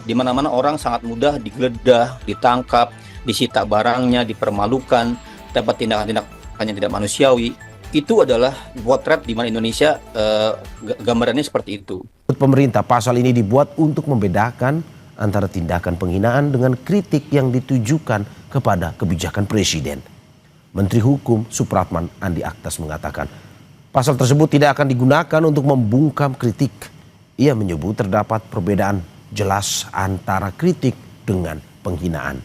Di mana-mana orang sangat mudah digeledah, ditangkap, disita barangnya, dipermalukan, dapat tindakan-tindakan yang tidak manusiawi. Itu adalah potret di mana Indonesia gambarannya seperti itu. Menurut pemerintah, pasal ini dibuat untuk membedakan antara tindakan penghinaan dengan kritik yang ditujukan kepada kebijakan presiden. Menteri Hukum Supratman Andi Aktas mengatakan, pasal tersebut tidak akan digunakan untuk membungkam kritik. Ia menyebut terdapat perbedaan jelas antara kritik dengan penghinaan.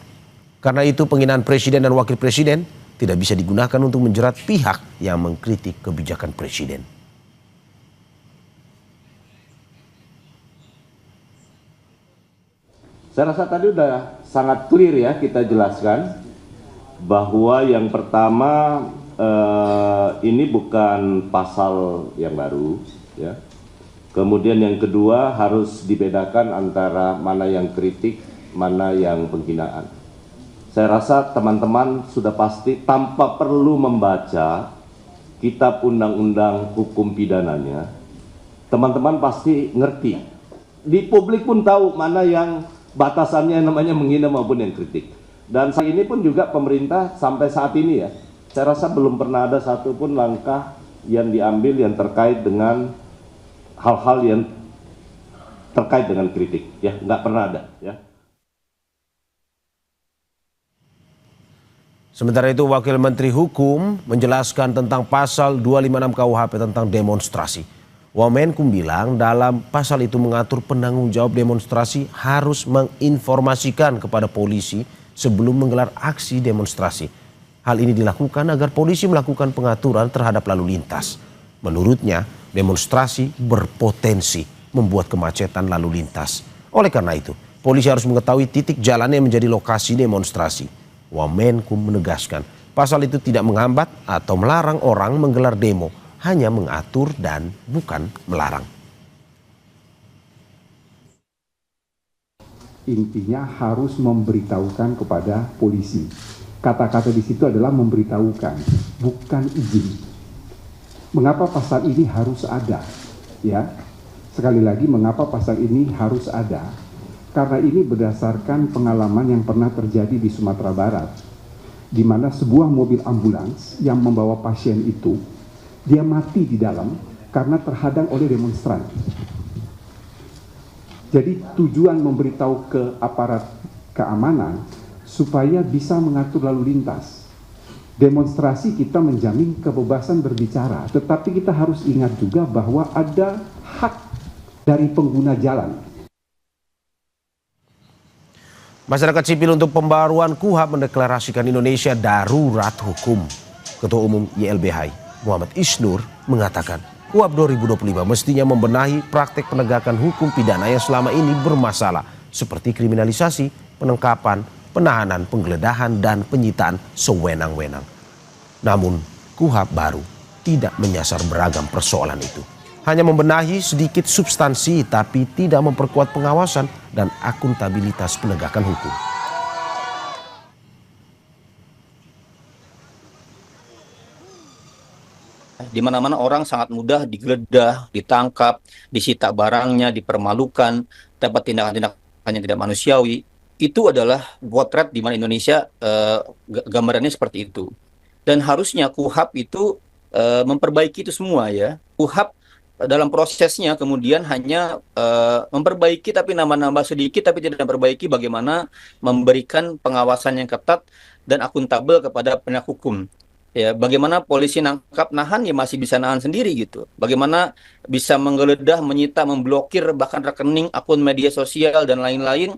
Karena itu penghinaan presiden dan wakil presiden tidak bisa digunakan untuk menjerat pihak yang mengkritik kebijakan presiden. Saya rasa tadi udah sangat clear ya kita jelaskan bahwa yang pertama ini bukan pasal yang baru ya. Kemudian yang kedua harus dibedakan antara mana yang kritik, mana yang penghinaan. Saya rasa teman-teman sudah pasti tanpa perlu membaca kitab undang-undang hukum pidananya, teman-teman pasti ngerti. Di publik pun tahu mana yang batasannya namanya menghina maupun yang kritik. Dan saat ini pun juga pemerintah sampai saat ini ya, saya rasa belum pernah ada satupun langkah yang diambil yang terkait dengan hal-hal yang terkait dengan kritik, ya nggak pernah ada ya. Sementara itu Wakil Menteri Hukum menjelaskan tentang pasal 256 KUHP tentang demonstrasi. Wamenkum bilang dalam pasal itu mengatur penanggung jawab demonstrasi harus menginformasikan kepada polisi sebelum menggelar aksi demonstrasi. Hal ini dilakukan agar polisi melakukan pengaturan terhadap lalu lintas. Menurutnya, demonstrasi berpotensi membuat kemacetan lalu lintas. Oleh karena itu, polisi harus mengetahui titik jalan yang menjadi lokasi demonstrasi. Wamenkum menegaskan, pasal itu tidak menghambat atau melarang orang menggelar demo, hanya mengatur dan bukan melarang. Intinya harus memberitahukan kepada polisi. Kata-kata di situ adalah memberitahukan, bukan izin. Mengapa pasal ini harus ada? Ya, sekali lagi mengapa pasal ini harus ada? Karena ini berdasarkan pengalaman yang pernah terjadi di Sumatera Barat, di mana sebuah mobil ambulans yang membawa pasien itu, dia mati di dalam karena terhadang oleh demonstran. Jadi tujuan memberitahu ke aparat keamanan supaya bisa mengatur lalu lintas. Demonstrasi kita menjamin kebebasan berbicara, tetapi kita harus ingat juga bahwa ada hak dari pengguna jalan. Masyarakat sipil untuk pembaruan KUHP mendeklarasikan Indonesia darurat hukum. Ketua Umum YLBHI Muhammad Isnur mengatakan KUHP 2025 mestinya membenahi praktek penegakan hukum pidana yang selama ini bermasalah seperti kriminalisasi, penangkapan, penahanan, penggeledahan, dan penyitaan sewenang-wenang. Namun KUHP baru tidak menyasar beragam persoalan itu. Hanya membenahi sedikit substansi tapi tidak memperkuat pengawasan dan akuntabilitas penegakan hukum. Di mana-mana orang sangat mudah digeledah, ditangkap, disita barangnya, dipermalukan, dapat tindakan-tindakan yang tidak manusiawi. Itu adalah potret di mana Indonesia gambarannya seperti itu. Dan harusnya KUHP itu memperbaiki itu semua ya. KUHP dalam prosesnya kemudian hanya memperbaiki tapi nambah-nambah sedikit tapi tidak memperbaiki bagaimana memberikan pengawasan yang ketat dan akuntabel kepada penegak hukum. Ya, bagaimana polisi nangkap nahan ya masih bisa nahan sendiri gitu. Bagaimana bisa menggeledah, menyita, memblokir bahkan rekening, akun media sosial dan lain-lain.